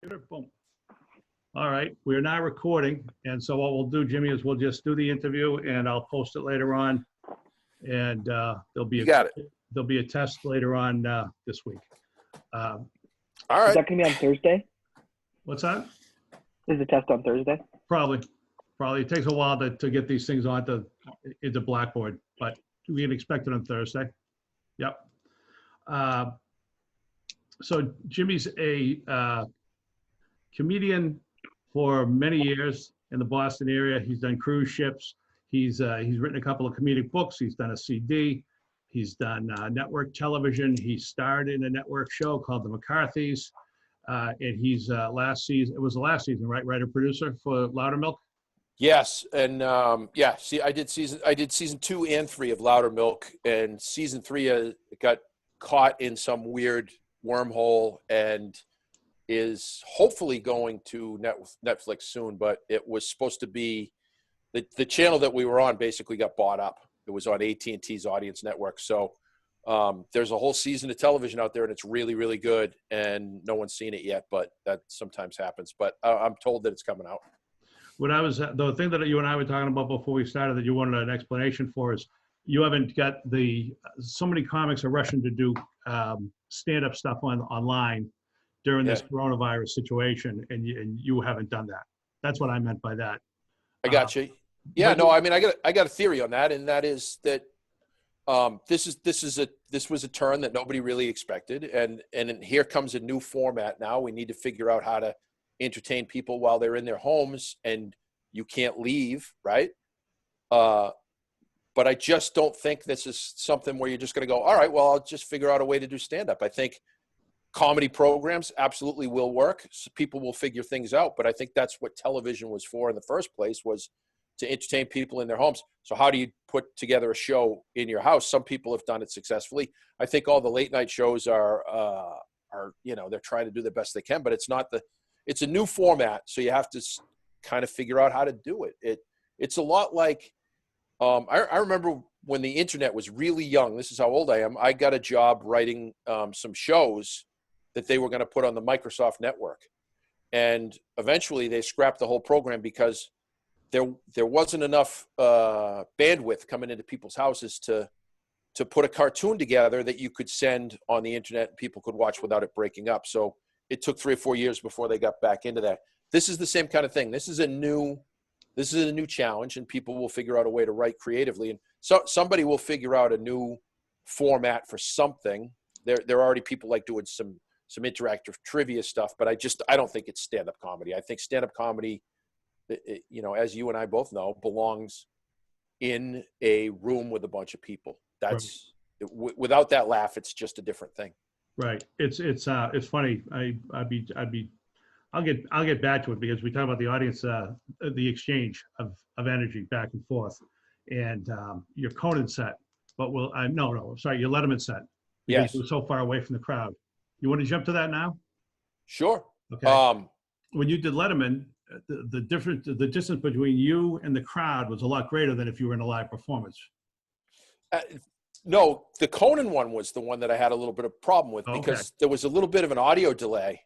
Boom. All right, we are now recording, and so what we'll do, Jimmy, is we'll just do the interview, and I'll post it later on, and You got it. there'll be a test later on this week. All Is right. that going to be on Thursday? What's that? Is the test on Thursday? Probably. It takes a while to get these things into Blackboard, but we can expect it on Thursday. Yep. So Jimmy's a comedian for many years in the Boston area. He's done cruise ships. He's written a couple of comedic books. He's done a CD. He's done network television. He starred in a network show called The McCarthys. And he's last season, it was the last season, right? Writer producer for Loudermilk. Yes, and yeah. See, I did season 2 and 3 of Loudermilk, and season 3 got caught in some weird wormhole and is hopefully going to Netflix soon. But it was supposed to be the channel that we were on basically got bought up. It was on AT&T's audience network. So there's a whole season of television out there, and it's really, really good. And no one's seen it yet, but that sometimes happens. But I'm told that it's coming out. The thing that you and I were talking about before we started that you wanted an explanation for is you haven't got so many comics are rushing to do stand-up stuff online during this coronavirus situation, and you haven't done that. That's what I meant by that. I got you. Yeah, no, I mean, I got a theory on that, and that is that this was a turn that nobody really expected, and here comes a new format now. We need to figure out how to entertain people while they're in their homes, and you can't leave, right? But I just don't think this is something where you're just going to go, all right, well, I'll just figure out a way to do stand-up. I think comedy programs absolutely will work. So people will figure things out, but I think that's what television was for in the first place, was to entertain people in their homes. So how do you put together a show in your house? Some people have done it successfully. I think all the late night shows are they're trying to do the best they can, but it's a new format. So you have to kind of figure out how to do it. It's a lot like, I remember when the internet was really young, this is how old I am. I got a job writing some shows that they were going to put on the Microsoft network. And eventually they scrapped the whole program because there wasn't enough bandwidth coming into people's houses to put a cartoon together that you could send on the internet and people could watch without it breaking up. So it took 3 or 4 years before they got back into that. This is the same kind of thing. This is a new challenge, and people will figure out a way to write creatively. And so somebody will figure out a new format for something. There are already people like doing some interactive trivia stuff, but I don't think it's stand-up comedy. I think stand-up comedy, as you and I both know, belongs in a room with a bunch of people. That's right. Without that laugh, it's just a different thing. Right. It's funny. I'll get back to it because we talk about the audience, the exchange of energy back and forth, and your Conan set. But your Letterman set. Because Yes. you were so far away from the crowd. You want to jump to that now? Sure. Okay. When you did Letterman, the distance between you and the crowd was a lot greater than if you were in a live performance. No, the Conan one was the one that I had a little bit of problem with because there was a little bit of an audio delay.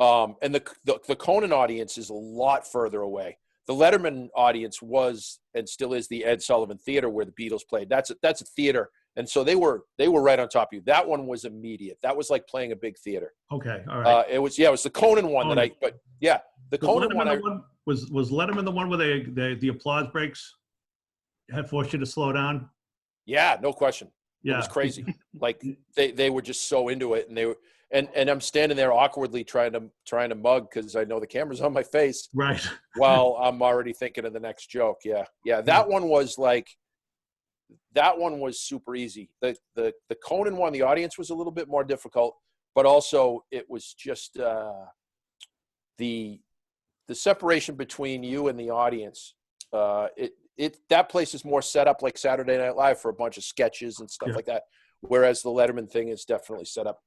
And the Conan audience is a lot further away. The Letterman audience was and still is the Ed Sullivan Theater where the Beatles played. That's a theater, and so they were right on top of you. That one was immediate. That was like playing a big theater. Okay, all right. It was the Conan one the Conan one. Was Letterman the one where the applause breaks had forced you to slow down? Yeah, no question. Yeah. It was crazy. Like they were just so into it, and they were. And I'm standing there awkwardly trying to mug because I know the camera's on my face. Right. While I'm already thinking of the next joke. Yeah. That one was super easy. The Conan one, the audience was a little bit more difficult, but also it was just the separation between you and the audience. That place is more set up like Saturday Night Live for a bunch of sketches and stuff like that. Whereas the Letterman thing is definitely set up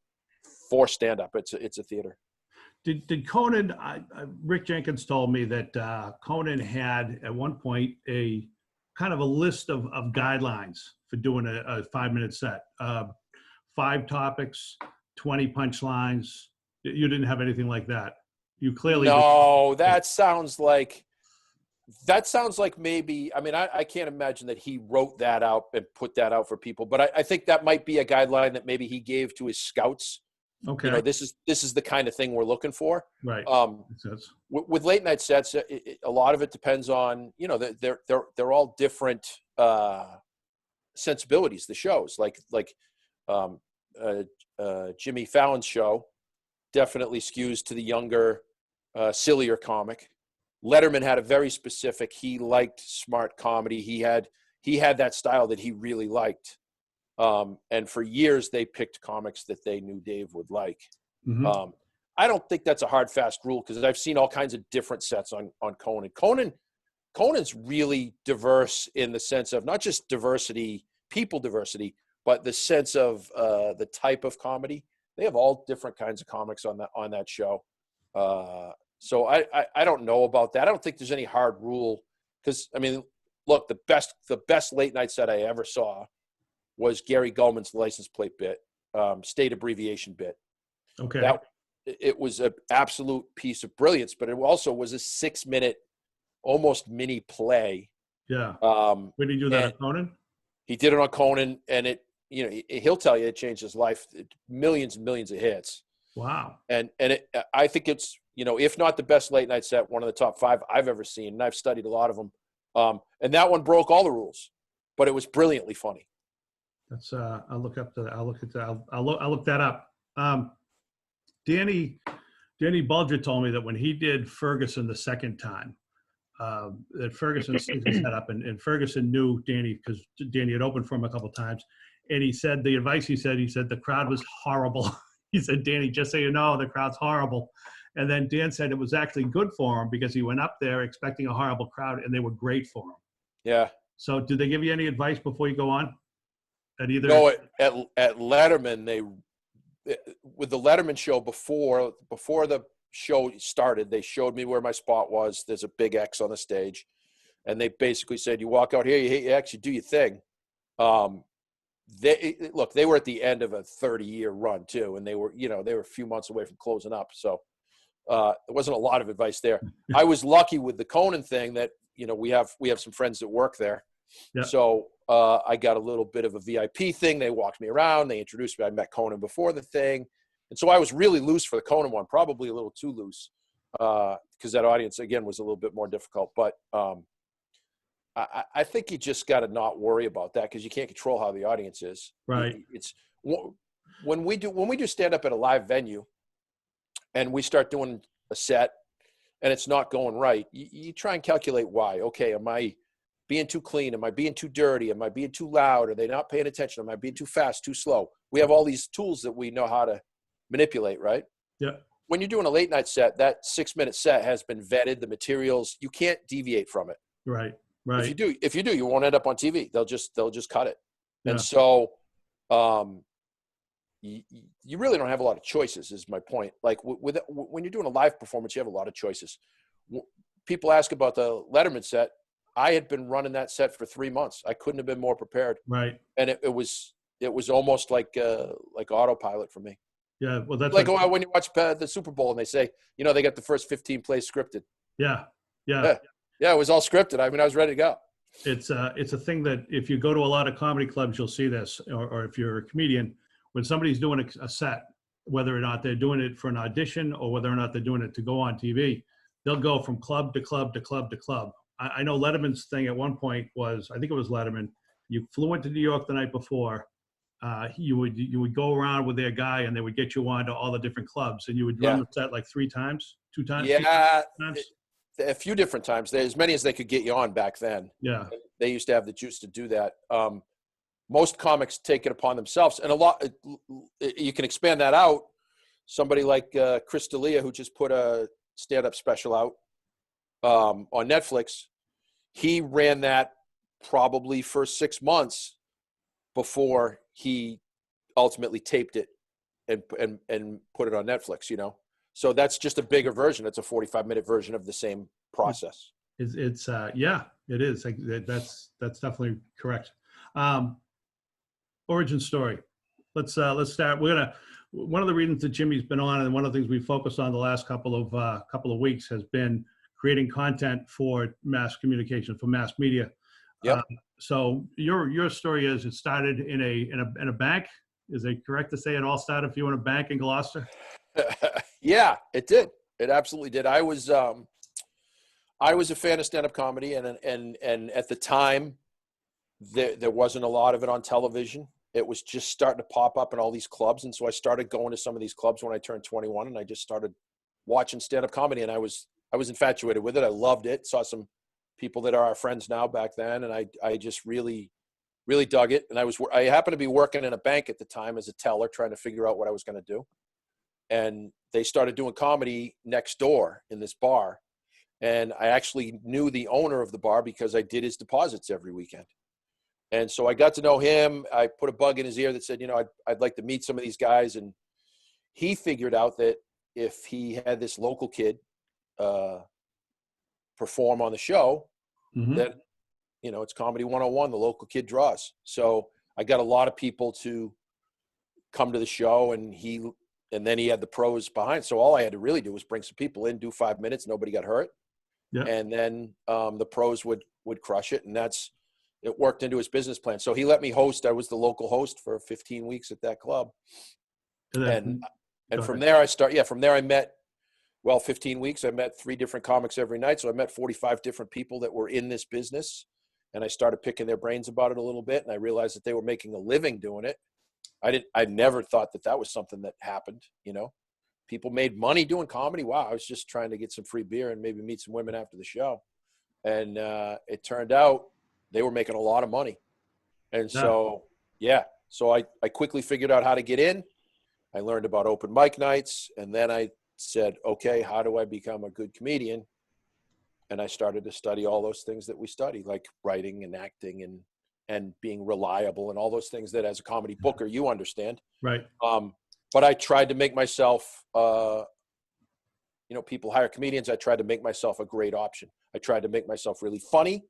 for stand-up. It's a theater. Did Conan, Rick Jenkins told me that Conan had at one point a kind of a list of guidelines for doing a 5-minute set. 5 topics, 20 punchlines. You didn't have anything like that. You clearly No, that sounds like maybe, I mean, I can't imagine that he wrote that out and put that out for people, but I think that might be a guideline that maybe he gave to his scouts. Okay. You know, this is the kind of thing we're looking for. Right. With late night sets, a lot of it depends on, you know, they're all different sensibilities. The shows like Jimmy Fallon's show definitely skews to the younger, sillier comic. Letterman had a very specific. He liked smart comedy. He had that style that he really liked. And for years, they picked comics that they knew Dave would like. Mm-hmm. I don't think that's a hard, fast rule because I've seen all kinds of different sets on Conan. Conan's really diverse in the sense of not just diversity, people diversity, but the sense of the type of comedy. They have all different kinds of comics on that show. So I don't know about that. I don't think there's any hard rule because, I mean, look, the best late night set I ever saw was Gary Gulman's license plate bit, state abbreviation bit. Okay. It was an absolute piece of brilliance, but it also was a 6-minute, almost mini play. Yeah. When did he do that on Conan? He did it on Conan, and he'll tell you it changed his life. Millions and millions of hits. Wow. And I think it's, you know, if not the best late night set, one of the top 5 I've ever seen, and I've studied a lot of them. And that one broke all the rules, but it was brilliantly funny. That's I'll look up to. I'll look at that. I'll look that up. Danny Bulger told me that when he did Ferguson the second time, that Ferguson set up, and Ferguson knew Danny because Danny had opened for him a couple of times, and he said the advice he said the crowd was horrible. He said, Danny, just so you know, the crowd's horrible. And then Dan said it was actually good for him because he went up there expecting a horrible crowd, and they were great for him. Yeah. So did they give you any advice before you go on? No, at Letterman, with the Letterman show before the show started, they showed me where my spot was. There's a big X on the stage, and they basically said, "You walk out here, you hit your X, you do your thing." They were at the end of a 30-year run too, and they were a few months away from closing up, so there wasn't a lot of advice there. I was lucky with the Conan thing that we have some friends that work there. Yep. So I got a little bit of a VIP thing. They walked me around. They introduced me. I met Conan before the thing. And so I was really loose for the Conan one, probably a little too loose because that audience, again, was a little bit more difficult. But I think you just got to not worry about that because you can't control how the audience is. Right. It's when we do stand up at a live venue and we start doing a set and it's not going right, you try and calculate why. Okay, am I being too clean? Am I being too dirty? Am I being too loud? Are they not paying attention? Am I being too fast, too slow? We have all these tools that we know how to manipulate, right? Yeah. When you're doing a late night set, that 6-minute set has been vetted, the materials, you can't deviate from it. Right. Right. If you do, you won't end up on TV. They'll just cut it. Yeah. And so you really don't have a lot of choices is my point. Like when you're doing a live performance, you have a lot of choices. People ask about the Letterman set. I had been running that set for 3 months. I couldn't have been more prepared. Right. And it was almost like autopilot for me. Yeah. Well, that's like when you watch the Super Bowl and they say, they got the first 15 plays scripted. Yeah. Yeah. Yeah. It was all scripted. I mean, I was ready to go. It's a thing that if you go to a lot of comedy clubs, you'll see this, or if you're a comedian, when somebody's doing a set, whether or not they're doing it for an audition or whether or not they're doing it to go on TV, they'll go from club to club to club to club. I know Letterman's thing at one point was, I think it was Letterman, you flew into New York the night before, you would go around with their guy and they would get you on to all the different clubs and you would run the set like 3 times, 2 times? Yeah, 2 times? A few different times. There's as many as they could get you on back then. Yeah. They used to have the juice to do that. Most comics take it upon themselves. And a lot, you can expand that out. Somebody like Chris D'Elia, who just put a stand-up special out on Netflix, he ran that probably for 6 months before he ultimately taped it and put it on Netflix, So that's just a bigger version. It's a 45-minute version of the same process. It's yeah, it is. That's definitely correct. Origin story. Let's start. We're one of the reasons that Jimmy's been on, and one of the things we focused on the last couple of weeks, has been creating content for mass communication, for mass media. Yep. So your story is, it started in a bank. Is it correct to say it all started for you in a bank in Gloucester? Yeah, it did. It absolutely did. I was a fan of stand-up comedy, and at the time, there wasn't a lot of it on television. It was just starting to pop up in all these clubs, and so I started going to some of these clubs when I turned 21, and I just started watching stand-up comedy, and I was infatuated with it. I loved it. Saw some people that are our friends now back then, and I just really dug it. And I happened to be working in a bank at the time as a teller, trying to figure out what I was going to do. And they started doing comedy next door in this bar. And I actually knew the owner of the bar because I did his deposits every weekend. And so I got to know him. I put a bug in his ear that said, I'd like to meet some of these guys. And he figured out that if he had this local kid perform on the show, that, it's Comedy 101, the local kid draws. So I got a lot of people to come to the show, and then he had the pros behind. So all I had to really do was bring some people in, do 5 minutes, nobody got hurt. Yeah. And then the pros would crush it. And it worked into his business plan. So he let me host. I was the local host for 15 weeks at that club. And from there I met, 15 weeks, I met 3 different comics every night. So I met 45 different people that were in this business, and I started picking their brains about it a little bit. And I realized that they were making a living doing it. I never thought that was something that happened. People made money doing comedy. Wow. I was just trying to get some free beer and maybe meet some women after the show. And it turned out they were making a lot of money. And so I quickly figured out how to get in. I learned about open mic nights, and then I said, okay, how do I become a good comedian? And I started to study all those things that we study, like writing and acting and being reliable and all those things that as a comedy booker, you understand. Right. But I tried to make myself, people hire comedians. I tried to make myself a great option. I tried to make myself really funny,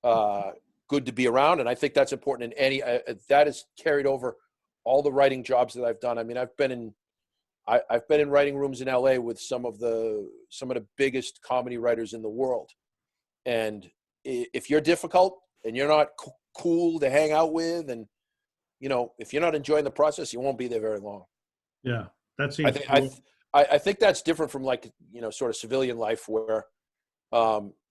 good to be around. And I think that's important in that has carried over all the writing jobs that I've done. I mean, I've been in writing rooms in LA with some of the biggest comedy writers in the world. And if you're difficult and you're not cool to hang out with, and, if you're not enjoying the process, you won't be there very long. Yeah. That seems I think that's different from sort of civilian life where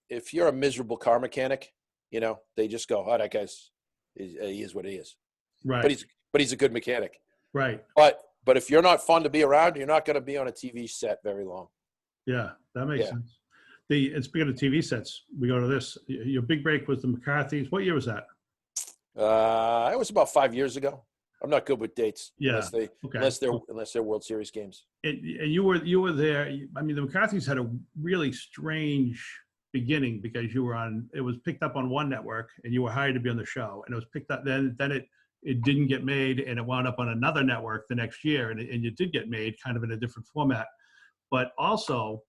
if you're a miserable car mechanic, they just go, oh, that guy's, he is what he is. Right. But he's a good mechanic. Right. But if you're not fun to be around, you're not going to be on a TV set very long. Yeah, that makes sense. And speaking of TV sets, we go to this. Your big break was the McCarthy's. What year was that? It was about 5 years ago. I'm not good with dates. Yeah. Unless they're World Series games. And you were there. I mean, the McCarthy's had a really strange beginning because it was picked up on one network and you were hired to be on the show, and it was picked up. Then it didn't get made, and it wound up on another network the next year, and you did get made kind of in a different format. But also,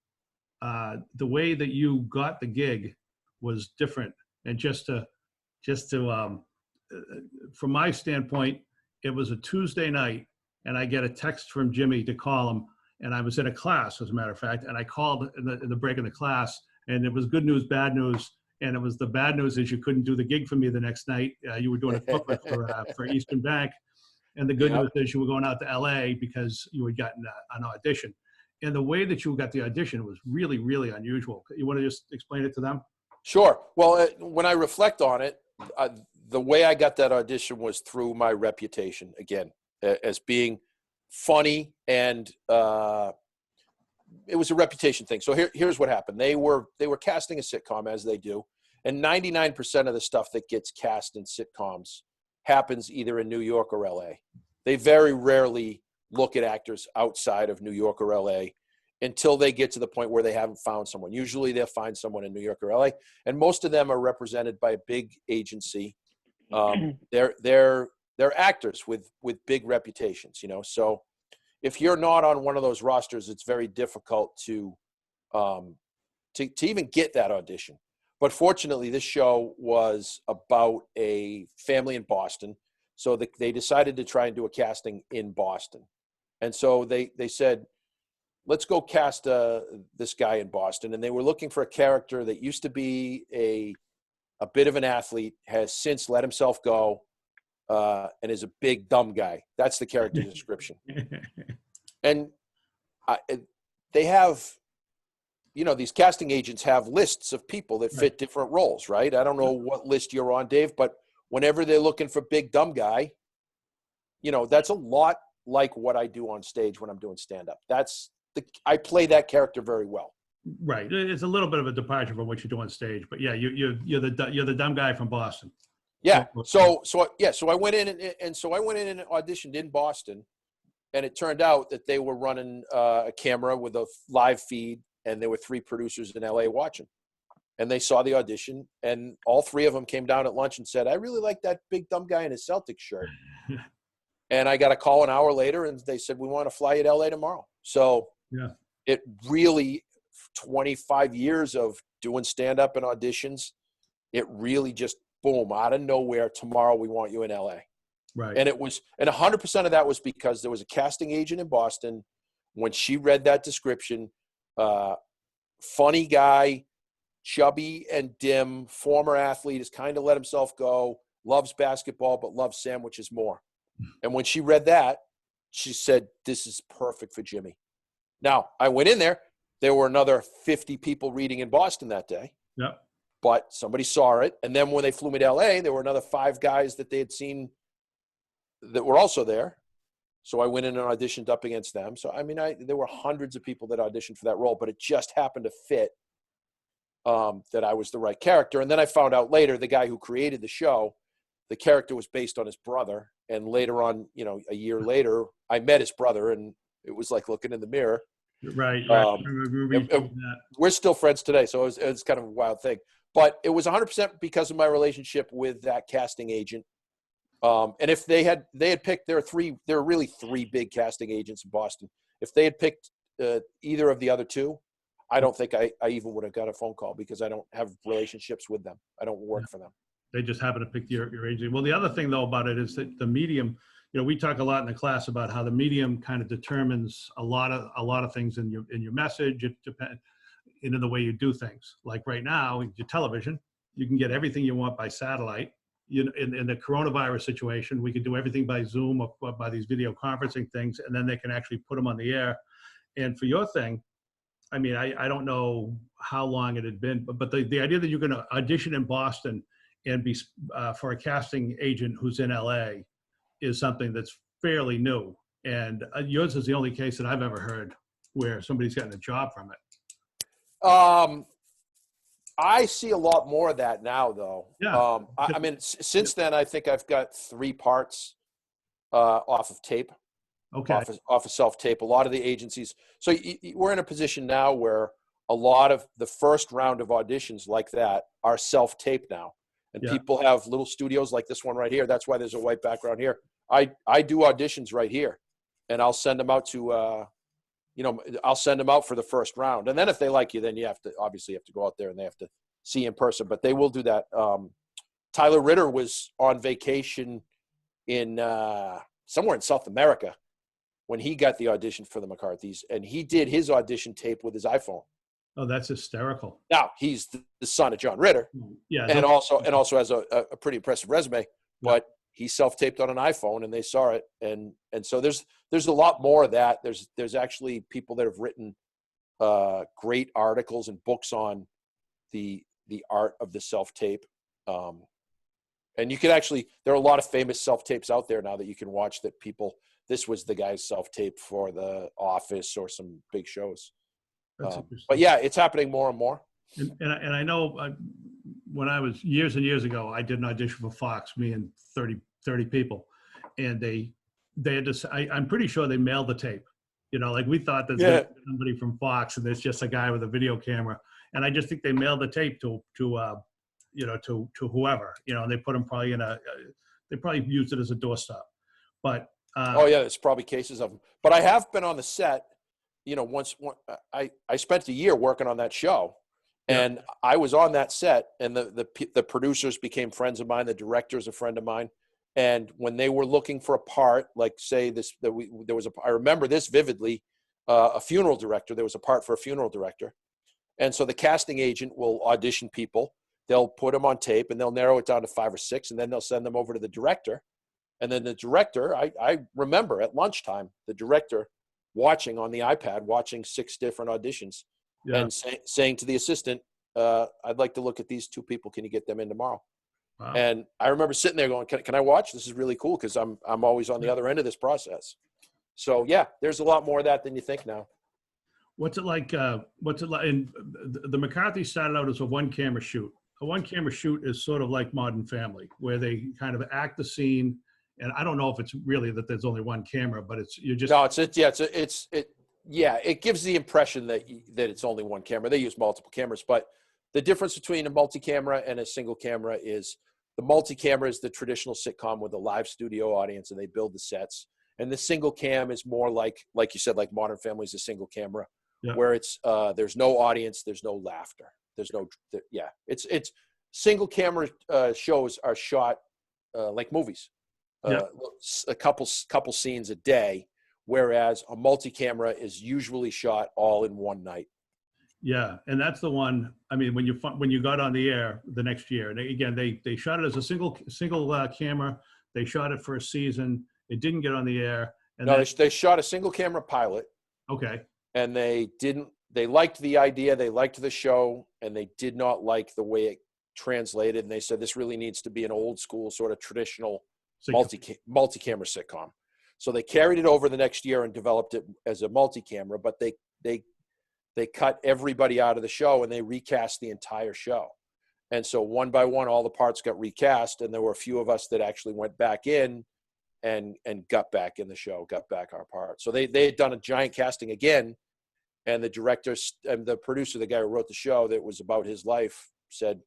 the way that you got the gig was different. And just to from my standpoint, it was a Tuesday night, and I get a text from Jimmy to call him, and I was in a class, as a matter of fact, and I called in the break in the class, and it was good news, bad news. And it was the bad news is you couldn't do the gig for me the next night. You were doing a booklet for Eastern Bank. And the good news is you were going out to LA because you had gotten an audition. And the way that you got the audition was really, really unusual. You want to just explain it to them? Sure. Well, when I reflect on it, the way I got that audition was through my reputation, again, as being funny, and it was a reputation thing. So here's what happened. They were casting a sitcom, as they do, and 99% of the stuff that gets cast in sitcoms happens either in New York or LA. They very rarely look at actors outside of New York or LA until they get to the point where they haven't found someone. Usually they'll find someone in New York or LA, and most of them are represented by a big agency. They're actors with big reputations, so if you're not on one of those rosters, it's very difficult to even get that audition. But fortunately, this show was about a family in Boston, so they decided to try and do a casting in Boston. And so they said, let's go cast this guy in Boston. And they were looking for a character that used to be a bit of an athlete, has since let himself go, and is a big, dumb guy. That's the character description. And they have, these casting agents have lists of people that fit different roles, right? I don't know what list you're on, Dave, but whenever they're looking for big, dumb guy, that's a lot like what I do on stage when I'm doing stand-up. I play that character very well. Right. It's a little bit of a departure from what you do on stage, but yeah, you're the dumb guy from Boston. Yeah. So I went in and auditioned in Boston, and it turned out that they were running a camera with a live feed, and there were 3 producers in LA watching, and they saw the audition, and all 3 of them came down at lunch and said, "I really like that big dumb guy in his Celtics shirt." And I got a call an hour later, and they said, "We want to fly you to LA tomorrow." So it really, 25 years of doing stand-up and auditions, it really just, boom, out of nowhere, tomorrow we want you in LA. Right. And 100% of that was because there was a casting agent in Boston. When she read that description, funny guy, chubby and dim, former athlete, has kind of let himself go, loves basketball, but loves sandwiches more. And when she read that, she said, "This is perfect for Jimmy." Now, I went in there. There were another 50 people reading in Boston that day. Yep. But somebody saw it. And then when they flew me to LA, there were another 5 guys that they had seen that were also there. So I went in and auditioned up against them. So, there were hundreds of people that auditioned for that role, but it just happened to fit that I was the right character. And then I found out later, the guy who created the show, the character was based on his brother. And later on, a year later, I met his brother, and it was like looking in the mirror. Right. We're still friends today, so it was kind of a wild thing. But it was 100% because of my relationship with that casting agent. And if they had picked, there are really 3 big casting agents in Boston. If they had picked either of the other 2, I don't think I even would have got a phone call, because I don't have relationships with them. I don't work for them. They just happen to pick your agent. Well, the other thing though about it is that the medium, we talk a lot in the class about how the medium kind of determines a lot of things in your message. It depends in the way you do things. Like right now, your television, you can get everything you want by satellite. In the coronavirus situation, we could do everything by Zoom or by these video conferencing things, and then they can actually put them on the air. And for your thing, I don't know how long it had been, but the idea that you're going to audition in Boston and be for a casting agent who's in LA is something that's fairly new. And yours is the only case that I've ever heard where somebody's gotten a job from it. I see a lot more of that now, though. Yeah. Since then, I think I've got 3 parts off of tape. Okay. Off of self-tape. A lot of the agencies. So we're in a position now where a lot of the first round of auditions like that are self-tape now. And people have little studios like this one right here. That's why there's a white background here. I do auditions right here, and I'll send them out to, I'll send them out for the first round. And then if they like you, then you have to go out there and they have to see you in person, but they will do that. Tyler Ritter was on vacation in somewhere in South America when he got the audition for the McCarthys, and he did his audition tape with his iPhone. Oh, that's hysterical. Now he's the son of John Ritter, and also has a pretty impressive resume. But he self-taped on an iPhone, and they saw it, and so there's a lot more of that. There's actually people that have written great articles and books on the art of the self-tape, and you can actually, there are a lot of famous self-tapes out there now that you can watch that people. This was the guy's self-tape for The Office or some big shows. But yeah, it's happening more and more. And I know when I was years and years ago, I did an audition for Fox, me and 30 people. And they had to, I'm pretty sure they mailed the tape. Like we thought that somebody from Fox and there's just a guy with a video camera. And I just think they mailed the tape to whoever, and they put them probably they probably used it as a doorstop. But there's probably cases of them. But I have been on the set. Once I spent a year working on that show, and I was on that set, and the producers became friends of mine. The director's a friend of mine, And when they were looking for a part, like say I remember this vividly, a funeral director, there was a part for a funeral director. And so the casting agent will audition people, they'll put them on tape and they'll narrow it down to 5 or 6, and then they'll send them over to the director. And then the director, I remember at lunchtime, the director watching on the iPad, watching 6 different auditions and saying to the assistant, I'd like to look at these 2 people. Can you get them in tomorrow? Wow. And I remember sitting there going, can I watch? This is really cool because I'm always on the other end of this process. So yeah, there's a lot more of that than you think now. What's it like? And the McCarthy started out as a one-camera shoot. A one-camera shoot is sort of like Modern Family, where they kind of act the scene. And I don't know if it's really that there's only one camera, but it gives the impression that it's only one camera. They use multiple cameras, but the difference between a multi-camera and a single camera is the multi-camera is the traditional sitcom with a live studio audience and they build the sets. And the single cam is more like you said, like Modern Family is a single camera, where it's there's no audience, there's no laughter, it's single camera shows are shot like movies, a couple scenes a day, whereas a multi-camera is usually shot all in one night. Yeah, and that's the one. I mean, when you got on the air the next year, and they shot it as a single camera. They shot it for a season. It didn't get on the air. And they shot a single camera pilot. Okay. And they liked the idea, they liked the show, and they did not like the way it translated. And they said, this really needs to be an old school sort of traditional multi-camera sitcom. So they carried it over the next year and developed it as a multi-camera, but they cut everybody out of the show and they recast the entire show. And so one by one, all the parts got recast. And there were a few of us that actually went back in and got back in the show, got back our part. So they had done a giant casting again. And the director and the producer, the guy who wrote the show that was about his life, said,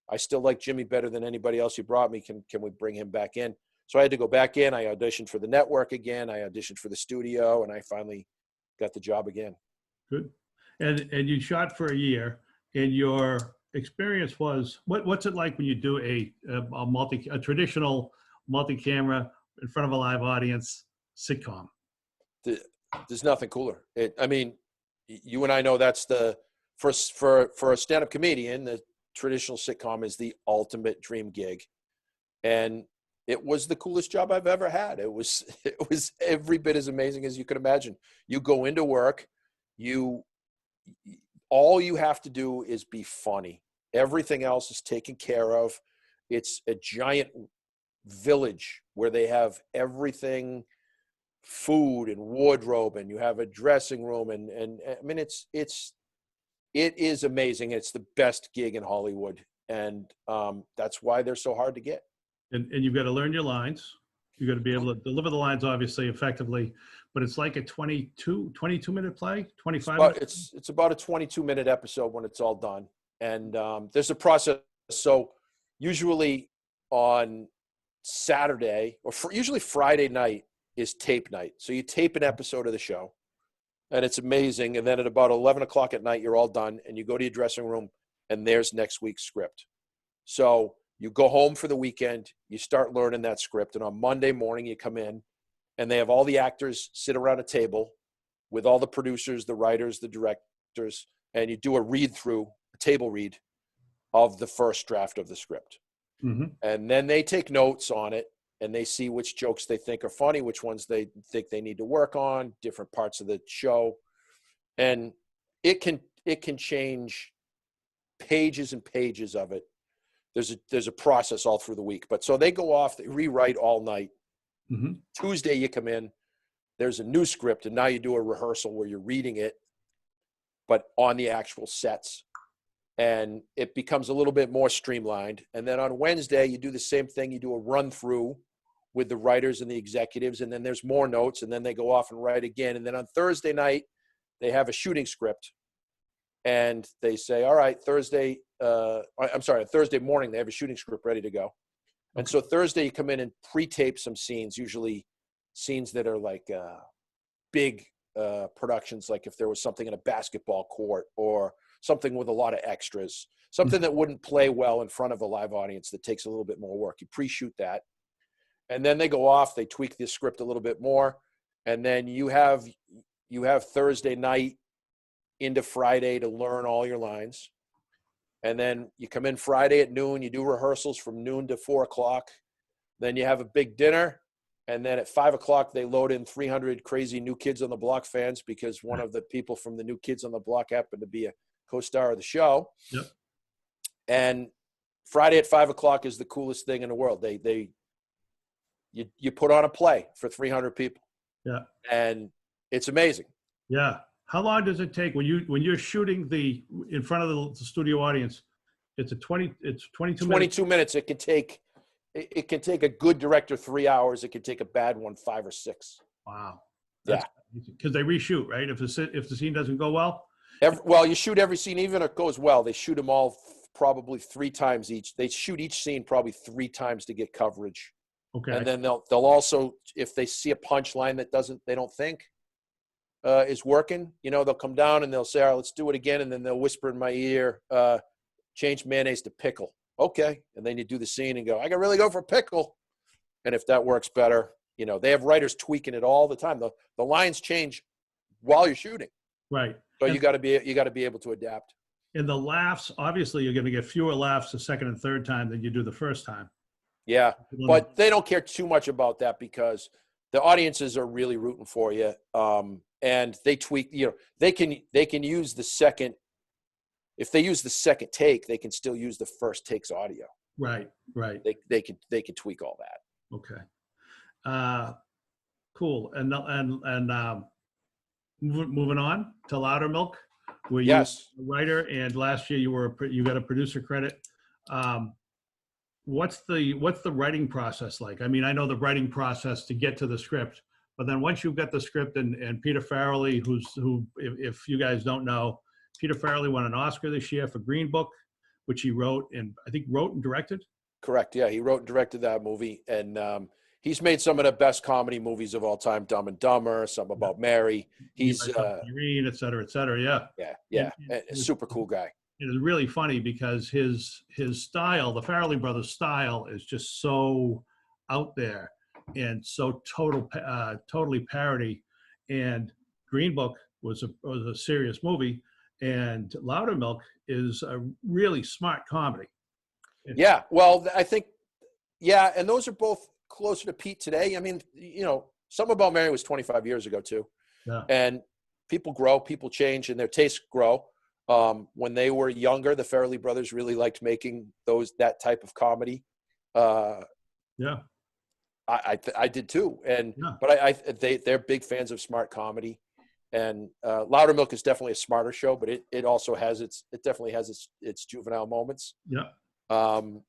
I still like Jimmy better than anybody else you brought me. Can we bring him back in? So I had to go back in. I auditioned for the network again. I auditioned for the studio, and I finally got the job again. Good. And you shot for a year, and your experience was, what's it like when you do a traditional multi-camera in front of a live audience sitcom? There's nothing cooler. You and I know that's for a stand-up comedian, the traditional sitcom is the ultimate dream gig. And it was the coolest job I've ever had. It was every bit as amazing as you could imagine. You go into work, all you have to do is be funny. Everything else is taken care of. It's a giant village where they have everything, food and wardrobe, and you have a dressing room, and I mean it is amazing. It's the best gig in Hollywood, and that's why they're so hard to get. And you've got to learn your lines. You've got to be able to deliver the lines, obviously, effectively. But it's like a 22-minute play, 25 minutes? It's about a 22-minute episode when it's all done. And there's a process. So usually on Saturday, or usually Friday night is tape night. So you tape an episode of the show, and it's amazing. And then at about 11 o'clock at night, you're all done, and you go to your dressing room, and there's next week's script. So you go home for the weekend, you start learning that script, and on Monday morning you come in, and they have all the actors sit around a table with all the producers, the writers, the directors, and you do a table read of the first draft of the script. Mm-hmm. And then they take notes on it, and they see which jokes they think are funny, which ones they think they need to work on, different parts of the show. And it can change pages and pages of it. There's a process all through the week. But so they go off, they rewrite all night. Mm-hmm. Tuesday you come in, there's a new script, and now you do a rehearsal where you're reading it, but on the actual sets. And it becomes a little bit more streamlined. And then on Wednesday, you do the same thing. You do a run through with the writers and the executives, and then there's more notes, and then they go off and write again. And then on Thursday night, they have a shooting script. And they say, all right, Thursday morning, they have a shooting script ready to go. And so Thursday you come in and pre-tape some scenes, usually scenes that are like big productions, like if there was something in a basketball court or something with a lot of extras, something that wouldn't play well in front of a live audience that takes a little bit more work. You pre-shoot that. And then they go off, they tweak the script a little bit more. And then you have Thursday night into Friday to learn all your lines. And then you come in Friday at noon, you do rehearsals from noon to 4:00. Then you have a big dinner. And then at 5:00, they load in 300 crazy New Kids on the Block fans because one of the people from the New Kids on the Block happened to be a co-star of the show. Yep. And Friday at 5:00 is the coolest thing in the world. You put on a play for 300 people. Yeah. And it's amazing. Yeah. How long does it take when you're shooting in front of the studio audience? It's 22 minutes. 22 minutes. It can take a good director 3 hours. It can take a bad one 5 or 6. Wow. Yeah. Because they reshoot, right? If the scene doesn't go well. Well, you shoot every scene, even if it goes well. They shoot them all probably 3 times each. They shoot each scene probably 3 times to get coverage. Okay. And then they'll also, if they see a punchline that they don't think is working, they'll come down and they'll say, all right, let's do it again. And then they'll whisper in my ear, change mayonnaise to pickle. Okay. And then you do the scene and go, I can really go for pickle. And if that works better, they have writers tweaking it all the time. The lines change while you're shooting. Right. So you got to be able to adapt. And the laughs, obviously you're going to get fewer laughs the second and third time than you do the first time. Yeah. But they don't care too much about that because the audiences are really rooting for you. And they tweak, they can use the second. If they use the second take, they can still use the first take's audio. Right. Right. They can tweak all that. Okay. Cool. And moving on to Loudermilk, where you Yes. were a writer, and last year you got a producer credit. What's the writing process like? I mean, I know the writing process to get to the script, but then once you've got the script and Peter Farrelly, who if you guys don't know, Peter Farrelly won an Oscar this year for Green Book, which he wrote and directed. Correct. Yeah, he wrote and directed that movie, and he's made some of the best comedy movies of all time: Dumb and Dumber, Some About Mary. He's Irene, et cetera, et cetera. Yeah. Yeah. A super cool guy. It is really funny because his style, the Farrelly brothers' style, is just so out there and so totally parody. And Green Book was a serious movie, and Loudermilk is a really smart comedy. Yeah, well, I think, and those are both closer to Pete today. I mean, Something About Mary was 25 years ago too, and people grow, people change, and their tastes grow. When they were younger, the Farrelly brothers really liked making that type of comedy. I did too, but they're big fans of smart comedy, and Loudermilk is definitely a smarter show, but it also has definitely has its juvenile moments. Yeah, I'm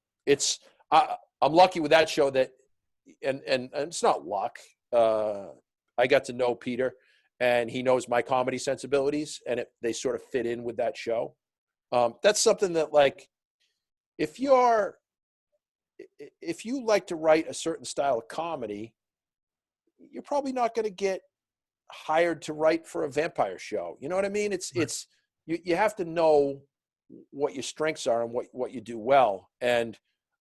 lucky with that show that, and it's not luck. I got to know Peter, and he knows my comedy sensibilities, and they sort of fit in with that show. That's something that, like, if you like to write a certain style of comedy, you're probably not going to get hired to write for a vampire show. You know what I mean? You have to know what your strengths are and what you do well. And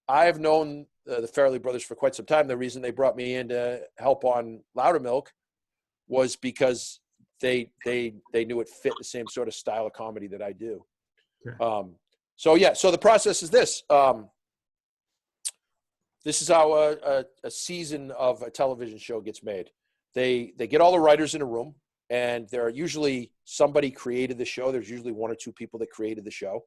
I've known the Farrelly brothers for quite some time. The reason they brought me in to help on Loudermilk was because they knew it fit the same sort of style of comedy that I do. Okay. So the process is this. This is how a season of a television show gets made. They get all the writers in a room, and there are usually somebody created the show. There's usually 1 or 2 people that created the show,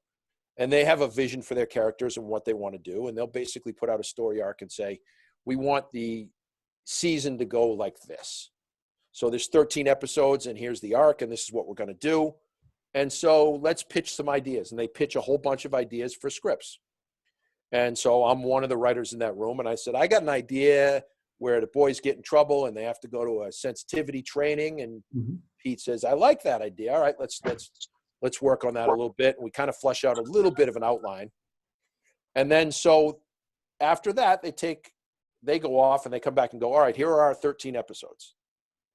and they have a vision for their characters and what they want to do. And they'll basically put out a story arc and say, we want the season to go like this. So there's 13 episodes, and here's the arc, and this is what we're going to do. And so let's pitch some ideas. And they pitch a whole bunch of ideas for scripts. And so I'm one of the writers in that room, and I said, I got an idea where the boys get in trouble and they have to go to a sensitivity training. And Pete says, I like that idea. All right, let's work on that a little bit. And we kind of flesh out a little bit of an outline. And then so after that, they go off and they come back and go, all right, here are our 13 episodes.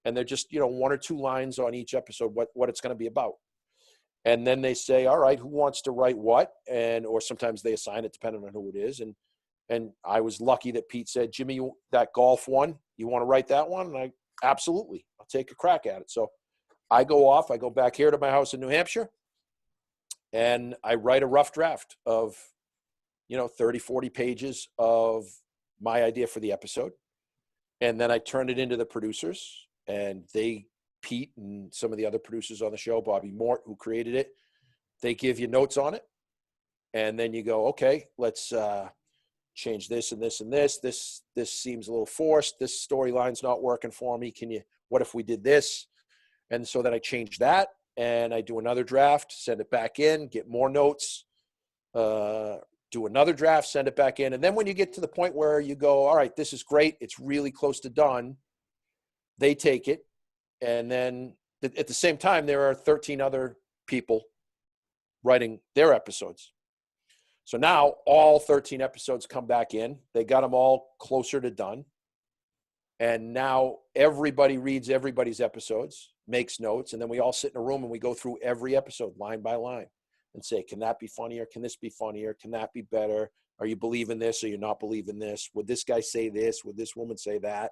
And they're just, 1 or 2 lines on each episode, what it's going to be about. And then they say, all right, who wants to write what? Or sometimes they assign it depending on who it is. And And I was lucky that Pete said, Jimmy, that golf one, you want to write that one? And I, absolutely, I'll take a crack at it. So I go back here to my house in New Hampshire, and I write a rough draft of, 30, 40 pages of my idea for the episode. And then I turn it into the producers, and Pete and some of the other producers on the show, Bobby Mort, who created it, they give you notes on it. And then you go, okay, let's change this and this and this. This seems a little forced. This storyline's not working for me. What if we did this? And so then I change that, and I do another draft, send it back in, get more notes, do another draft, send it back in. And then when you get to the point where you go, all right, this is great, it's really close to done, they take it. And then at the same time, there are 13 other people writing their episodes. So now all 13 episodes come back in. They got them all closer to done. And now everybody reads everybody's episodes, makes notes, and then we all sit in a room and we go through every episode line by line and say, can that be funnier? Can this be funnier? Can that be better? Are you believing this or you're not believing this? Would this guy say this? Would this woman say that?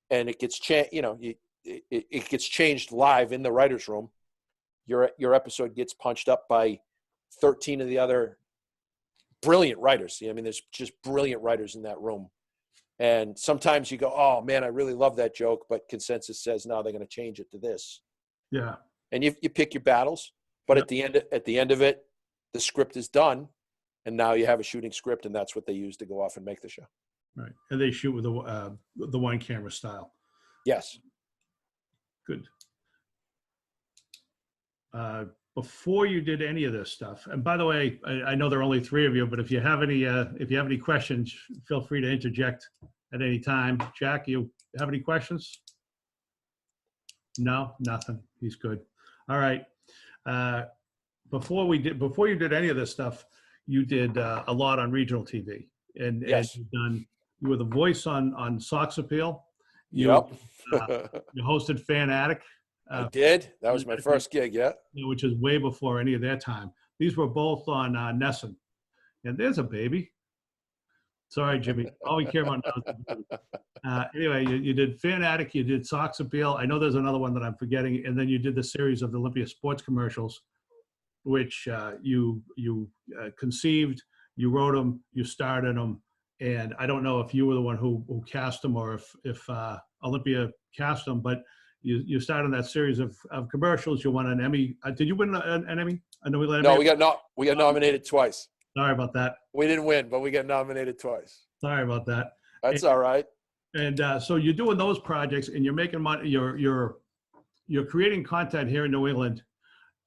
And it gets it gets changed live in the writer's room. Your episode gets punched up by 13 of the other brilliant writers. I mean, there's just brilliant writers in that room. And sometimes you go, oh man, I really love that joke, but consensus says, no, they're going to change it to this. Yeah. And you pick your battles, but Yep. at the end of it, the script is done. And now you have a shooting script, and that's what they use to go off and make the show. Right. And they shoot with the one camera style. Yes. Good. Before you did any of this stuff, and by the way, I know there are only three of you, but if you have any questions, feel free to interject at any time. Jack, you have any questions? No, nothing. He's good. All right. Before you did any of this stuff, you did a lot on regional TV, and Yes. you were the voice on Sox Appeal. Yep. You hosted Fan Attic. I did. That was my first gig. Yeah. Which is way before any of their time. These were both on Nesson. And there's a baby. Sorry, Jimmy. All we care about now is the baby. Anyway, you did Fan Attic, you did Sox Appeal. I know there's another one that I'm forgetting. And then you did the series of the Olympia sports commercials, which you conceived, you wrote them, you started them. And I don't know if you were the one who cast them or if Olympia cast them, but you started that series of commercials. You won an Emmy. Did you win an Emmy? I know No, we got nominated twice. Sorry about that. We didn't win, but we got nominated twice. Sorry about that. That's all right. And so you're doing those projects, and you're making money. You're creating content here in New England.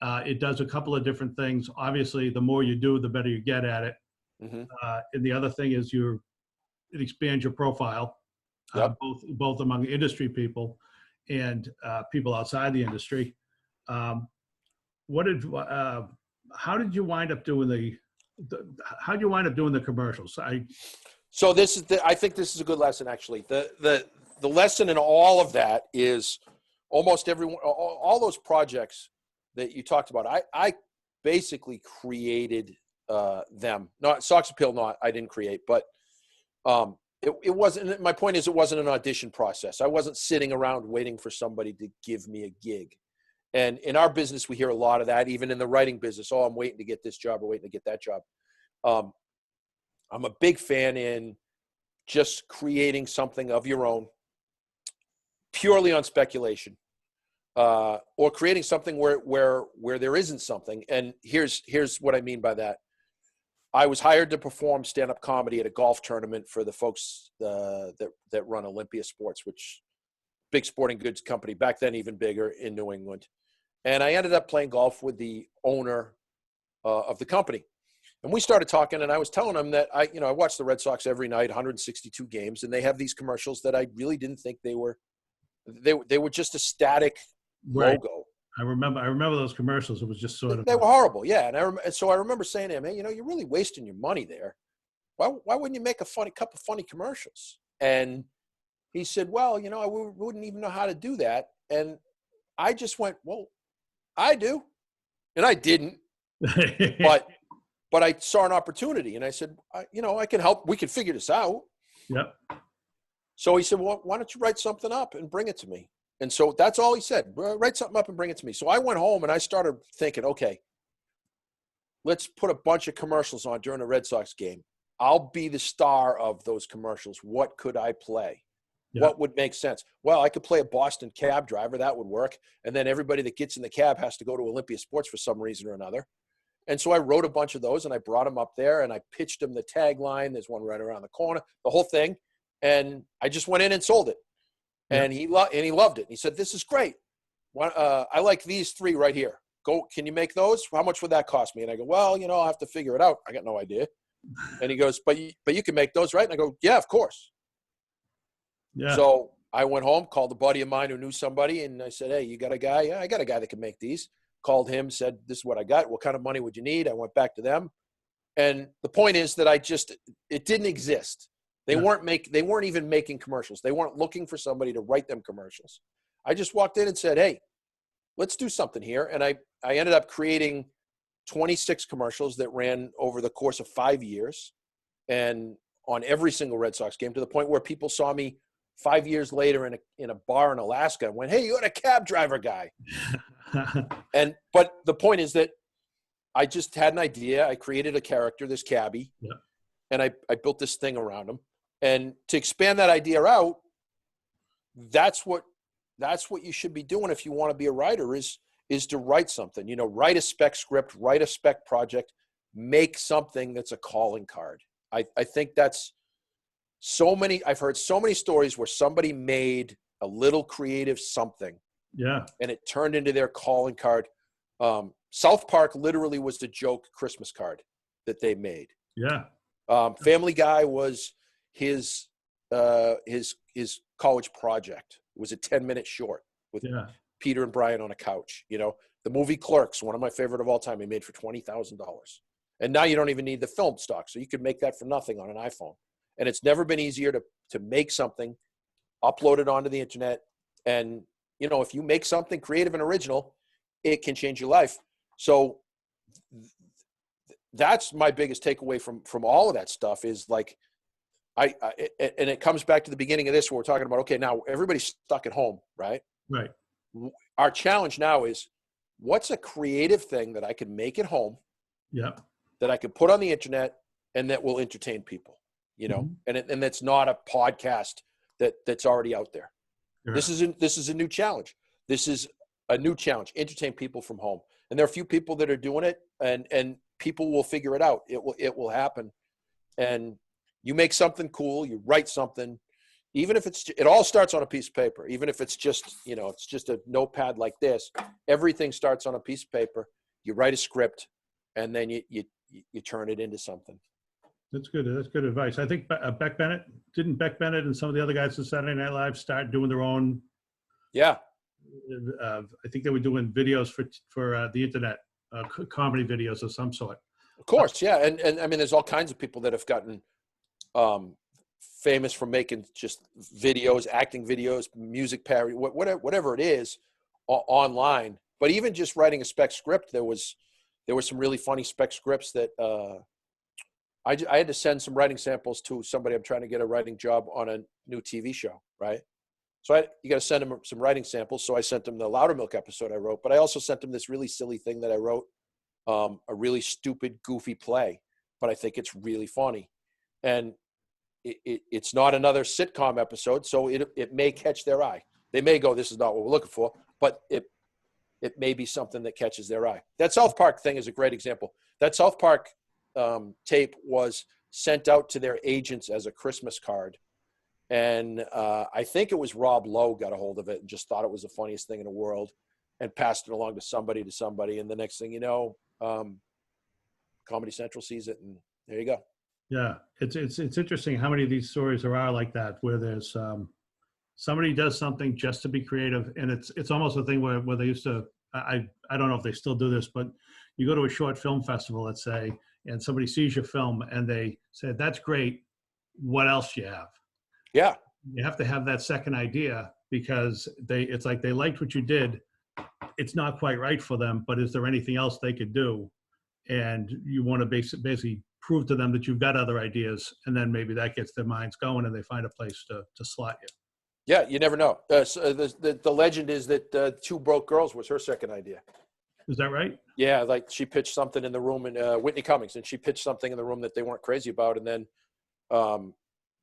It does a couple of different things. Obviously, the more you do, the better you get at it. Mm-hmm. And the other thing is it expands your profile, Yep. both among industry people and people outside the industry. How did you wind up doing the commercials? So I think this is a good lesson, actually. The lesson in all of that is almost everyone, all those projects that you talked about, I basically created them. Not Sox Appeal, I didn't create, but it wasn't, my point is it wasn't an audition process. I wasn't sitting around waiting for somebody to give me a gig. And in our business, we hear a lot of that, even in the writing business. Oh, I'm waiting to get this job or waiting to get that job. I'm a big fan in just creating something of your own, purely on speculation, or creating something where there isn't something. And here's what I mean by that. I was hired to perform stand-up comedy at a golf tournament for the folks that run Olympia Sports, which big sporting goods company, back then even bigger in New England. And I ended up playing golf with the owner of the company. And we started talking, and I was telling him that I watch the Red Sox every night, 162 games, and they have these commercials that I really didn't think they were just a static logo. I remember those commercials. It was just sort of. They were horrible, yeah. And so I remember saying to him, hey, you're really wasting your money there. Why wouldn't you make a couple funny commercials? And he said, well, I wouldn't even know how to do that. And I just went, well, I do. And I didn't. But but I saw an opportunity, and I said, I can help. We can figure this out. Yep. So he said, well, why don't you write something up and bring it to me? And so that's all he said. Write something up and bring it to me. So I went home and I started thinking, okay, let's put a bunch of commercials on during a Red Sox game. I'll be the star of those commercials. What could I play? Yeah. What would make sense? Well, I could play a Boston cab driver. That would work. And then everybody that gets in the cab has to go to Olympia Sports for some reason or another. And so I wrote a bunch of those and I brought them up there and I pitched them the tagline. There's one right around the corner, the whole thing. And I just went in and sold it. And he loved it. He said, this is great. I like these 3 right here. Can you make those? How much would that cost me? And I go, well, I'll have to figure it out. I got no idea. And he goes, but you can make those, right? And I go, yeah, of course. Yeah. So I went home, called a buddy of mine who knew somebody, and I said, hey, you got a guy? Yeah, I got a guy that can make these. Called him, said, this is what I got. What kind of money would you need? I went back to them. And the point is that it didn't exist. They weren't even making commercials. They weren't looking for somebody to write them commercials. I just walked in and said, hey, let's do something here. And I ended up creating 26 commercials that ran over the course of 5 years and on every single Red Sox game, to the point where people saw me 5 years later in a bar in Alaska and went, hey, you're a cab driver guy. But the point is that I just had an idea. I created a character, this cabbie, and I built this thing around him. And to expand that idea out, that's what you should be doing if you want to be a writer, is to write something. Write a spec script, write a spec project, make something that's a calling card. I think that's I've heard so many stories where somebody made a little creative something. Yeah. And it turned into their calling card. South Park literally was the joke Christmas card that they made. Yeah. Family Guy was his college project. It was a 10-minute short with Peter and Brian on a couch. The movie Clerks, one of my favorite of all time, he made for $20,000. And now you don't even need the film stock, so you could make that for nothing on an iPhone. And it's never been easier to make something, upload it onto the internet, and if you make something creative and original, it can change your life. So that's my biggest takeaway from all of that stuff, is like, and it comes back to the beginning of this where we're talking about, okay, now everybody's stuck at home, right? Right. Our challenge now is, what's a creative thing that I can make at home? Yeah. That I could put on the internet and that will entertain people, and that's not a podcast that's already out there. Yeah. This is a new challenge. This is a new challenge. Entertain people from home. And there are a few people that are doing it, and people will figure it out. It will happen. And you make something cool, you write something, even if it all starts on a piece of paper, even if it's just, it's just a notepad like this, everything starts on a piece of paper. You write a script, and then you turn it into something. That's good. That's good advice. I think Beck Bennett and some of the other guys on Saturday Night Live start doing their own. Yeah. I think they were doing videos for the internet, comedy videos of some sort. Of course, yeah, and I mean, there's all kinds of people that have gotten famous for making just videos, acting videos, music parody, whatever it is, online. But even just writing a spec script, there were some really funny spec scripts that I had to send some writing samples to somebody. I'm trying to get a writing job on a new TV show, right? So you got to send them some writing samples. So I sent them the Loudermilk episode I wrote, but I also sent them this really silly thing that I wrote, a really stupid, goofy play, but I think it's really funny. And it's not another sitcom episode, so it may catch their eye. They may go, this is not what we're looking for, but it may be something that catches their eye. That South Park thing is a great example. That South Park tape was sent out to their agents as a Christmas card. And I think it was Rob Lowe got a hold of it and just thought it was the funniest thing in the world and passed it along to somebody. And the next thing you know, Comedy Central sees it, and there you go. Yeah, it's interesting how many of these stories there are like that, where there's somebody does something just to be creative, and it's almost a thing where they used to. I don't know if they still do this, but you go to a short film festival, let's say, and somebody sees your film and they say, "That's great. What else do you have?" Yeah, you have to have that second idea, because it's like they liked what you did. It's not quite right for them, but is there anything else they could do? and you want to basically prove to them that you've got other ideas, and then maybe that gets their minds going and they find a place to slot you. Yeah, you never know. So the legend is that Two Broke Girls was her second idea. Is that right? Yeah, like she pitched something in the room, and Whitney Cummings, and she pitched something in the room that they weren't crazy about, and then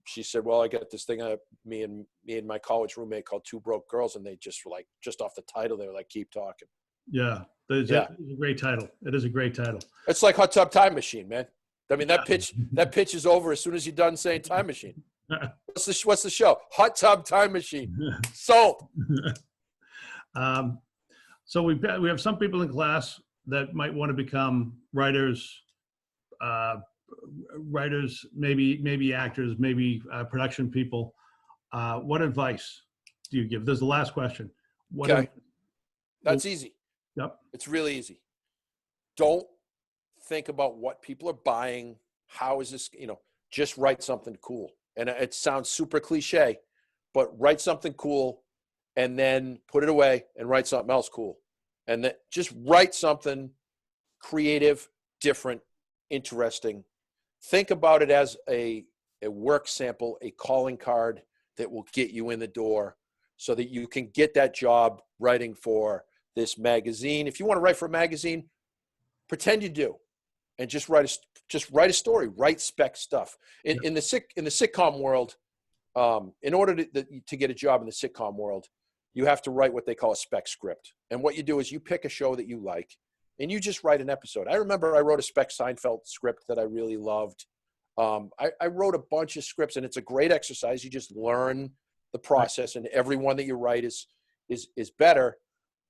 she said, "Well, I got this thing. Me and my college roommate called Two Broke Girls," and they just were like, just off the title, they were like, "Keep talking." Yeah, it's a great title. It is a great title. It's like Hot Tub Time Machine, man. I mean, that pitch is over as soon as you're done saying time machine. What's the show? Hot Tub Time Machine. Sold. So we have some people in class that might want to become writers, maybe actors, maybe production people. What advice do you give? There's the last question. Okay. That's easy. Yep. It's really easy. Don't think about what people are buying. How is this, just write something cool. And it sounds super cliche, but write something cool and then put it away and write something else cool. And then just write something creative, different, interesting. Think about it as a work sample, a calling card that will get you in the door so that you can get that job writing for this magazine. If you want to write for a magazine, pretend you do, and just write a story. Write spec stuff. In the sitcom world, in order to get a job in the sitcom world, you have to write what they call a spec script. And what you do is you pick a show that you like, and you just write an episode. I remember I wrote a spec Seinfeld script that I really loved. I wrote a bunch of scripts, and it's a great exercise. You just learn the process, and every one that you write is better.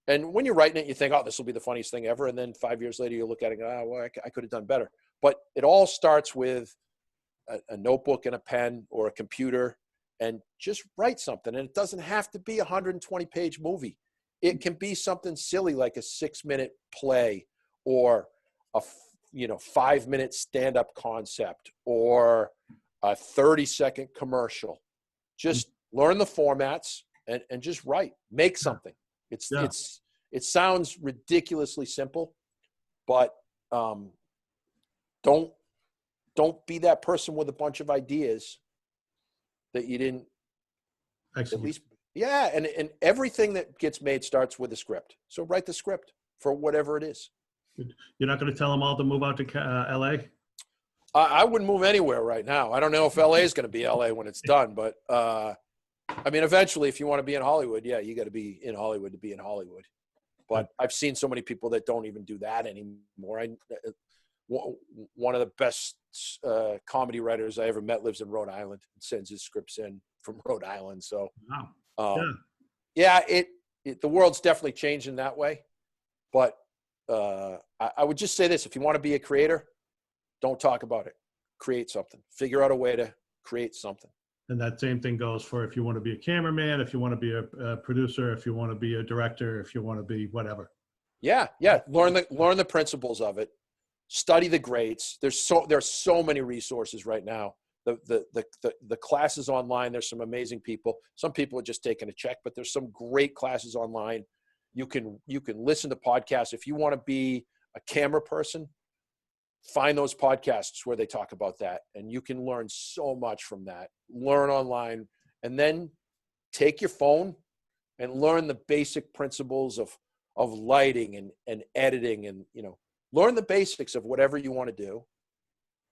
And when you're writing it, you think, oh, this will be the funniest thing ever. And then 5 years later, you look at it and go, oh, well, I could have done better. But it all starts with a notebook and a pen or a computer, and just write something. And it doesn't have to be a 120-page movie. It can be something silly like a 6-minute play or a 5-minute stand-up concept or a 30-second commercial. Just learn the formats and just write. Make something. It sounds ridiculously simple, but don't be that person with a bunch of ideas that you didn't Excellent. at least. Yeah, and everything that gets made starts with a script. So write the script for whatever it is. You're not going to tell them all to move out to LA? I wouldn't move anywhere right now. I don't know if LA is going to be LA when it's done, but I mean, eventually, if you want to be in Hollywood, yeah, you got to be in Hollywood to be in Hollywood. But I've seen so many people that don't even do that anymore. One of the best comedy writers I ever met lives in Rhode Island and sends his scripts in from Rhode Island. So, wow. The world's definitely changing that way. But I would just say this: if you want to be a creator, don't talk about it. Create something. Figure out a way to create something. And that same thing goes for if you want to be a cameraman, if you want to be a producer, if you want to be a director, if you want to be whatever. Yeah. Learn the principles of it. Study the greats. There's so many resources right now. The classes online. There's some amazing people. Some people are just taking a check, but there's some great classes online. You can listen to podcasts. If you want to be a camera person, find those podcasts where they talk about that, and you can learn so much from that. Learn online, and then take your phone and learn the basic principles of lighting and editing, and learn the basics of whatever you want to do,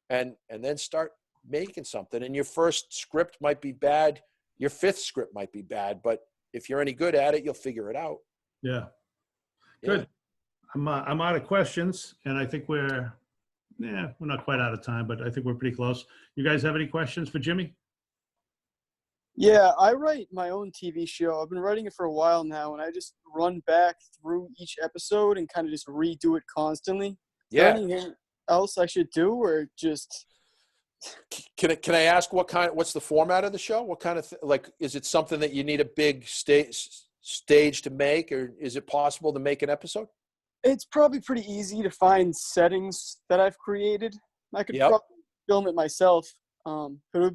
and then start making something. And your first script might be bad, your fifth script might be bad, but if you're any good at it, you'll figure it out. Yeah. Good. I'm out of questions, and I think we're not quite out of time, but I think we're pretty close. You guys have any questions for Jimmy? Yeah, I write my own TV show. I've been writing it for a while now, and I just run back through each episode and kind of just redo it constantly. Yeah. Is there anything else I should do, or just? Can I ask what's the format of the show? What kind of is it something that you need a big stage to make, or is it possible to make an episode? It's probably pretty easy to find settings that I've created. I could probably film it myself, but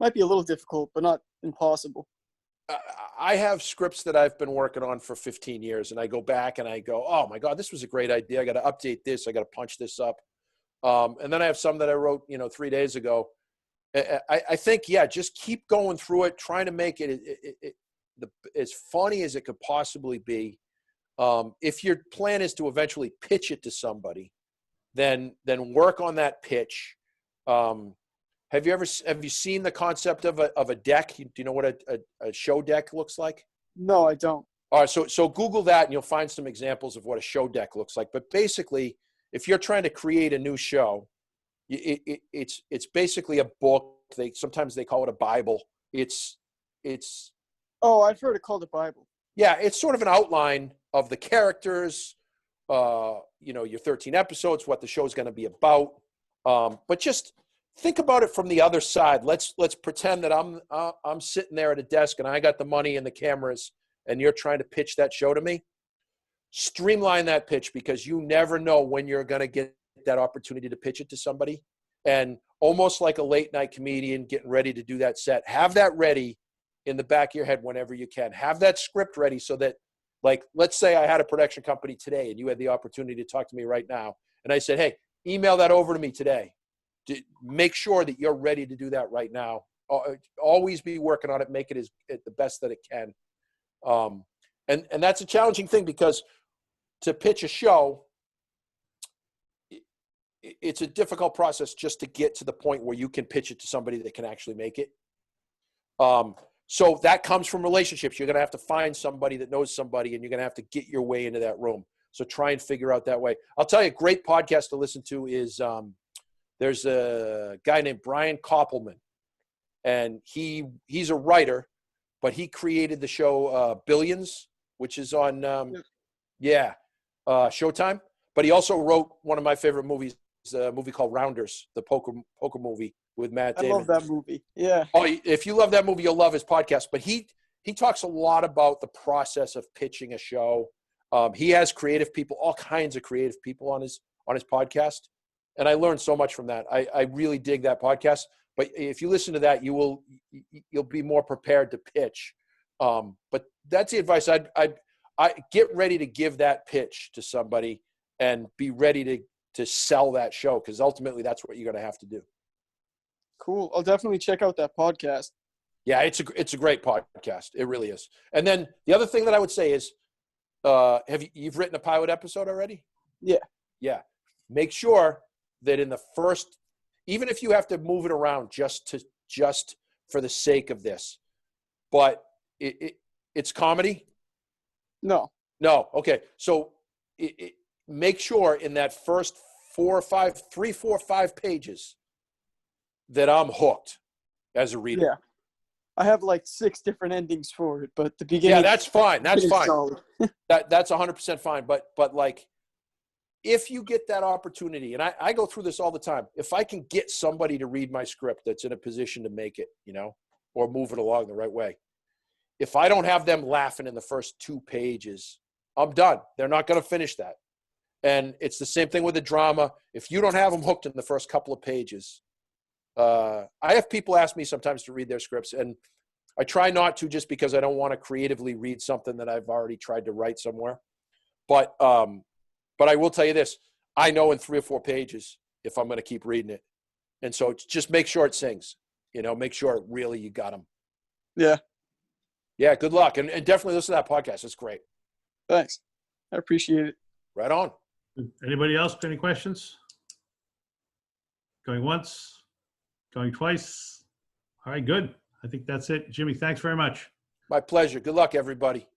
might be a little difficult, but not impossible. I have scripts that I've been working on for 15 years, and I go back and I go, oh my God, this was a great idea. I got to update this. I got to punch this up. And then I have some that I wrote, 3 days ago. I think, yeah, just keep going through it, trying to make it as funny as it could possibly be. If your plan is to eventually pitch it to somebody, then work on that pitch. Have you seen the concept of a deck? Do you know what a show deck looks like? No, I don't. All right, so Google that and you'll find some examples of what a show deck looks like. But basically, if you're trying to create a new show, it's basically a book. Sometimes they call it a Bible. It's Oh, I've heard it called a Bible. yeah, it's sort of an outline of the characters, your 13 episodes, what the show is going to be about. But just think about it from the other side. Let's pretend that I'm sitting there at a desk and I got the money and the cameras, and you're trying to pitch that show to me. Streamline that pitch, because you never know when you're going to get that opportunity to pitch it to somebody. And almost like a late night comedian getting ready to do that set, have that ready in the back of your head whenever you can. Have that script ready so that, like, let's say I had a production company today and you had the opportunity to talk to me right now. And I said, hey, email that over to me today. Make sure that you're ready to do that right now. Always be working on it. Make it the best that it can. And that's a challenging thing, because to pitch a show, it's a difficult process just to get to the point where you can pitch it to somebody that can actually make it. So that comes from relationships. You're going to have to find somebody that knows somebody, and you're going to have to get your way into that room. So try and figure out that way. I'll tell you, a great podcast to listen to is there's a guy named Brian Koppelman, and he's a writer, but he created the show Billions, which is on Showtime. But he also wrote one of my favorite movies, a movie called Rounders, the poker movie with Matt Damon. I love that movie. Yeah. Oh, if you love that movie, you'll love his podcast. But he talks a lot about the process of pitching a show. He has creative people, all kinds of creative people on his podcast, and I learned so much from that. I really dig that podcast. But if you listen to that, you'll be more prepared to pitch. But that's the advice I get ready to give that pitch to somebody and be ready to sell that show, because ultimately that's what you're going to have to do. Cool. I'll definitely check out that podcast. Yeah, it's a great podcast. It really is. And then the other thing that I would say is, you've written a pilot episode already? Yeah. Yeah. Make sure that in the first, even if you have to move it around just for the sake of this, but it's comedy? No. Okay. So make sure in that first 3, 4, 5 pages that I'm hooked as a reader. Yeah. I have like 6 different endings for it, but the beginning. Yeah, that's fine. That's fine. Solid. That's 100% fine. But like, if you get that opportunity, and I go through this all the time, if I can get somebody to read my script that's in a position to make it, or move it along the right way, if I don't have them laughing in the first 2 pages, I'm done. They're not going to finish that. And it's the same thing with the drama. If you don't have them hooked in the first couple of pages, I have people ask me sometimes to read their scripts, and I try not to, just because I don't want to creatively read something that I've already tried to write somewhere. But I will tell you this: I know in 3 or 4 pages if I'm going to keep reading it, and so just make sure it sings. Make sure really you got them. Yeah. Yeah. Good luck, and definitely listen to that podcast. It's great. Thanks. I appreciate it. Right on. Anybody else? Any questions? Going once? Going twice? All right, good. I think that's it. Jimmy, thanks very much. My pleasure. Good luck, everybody.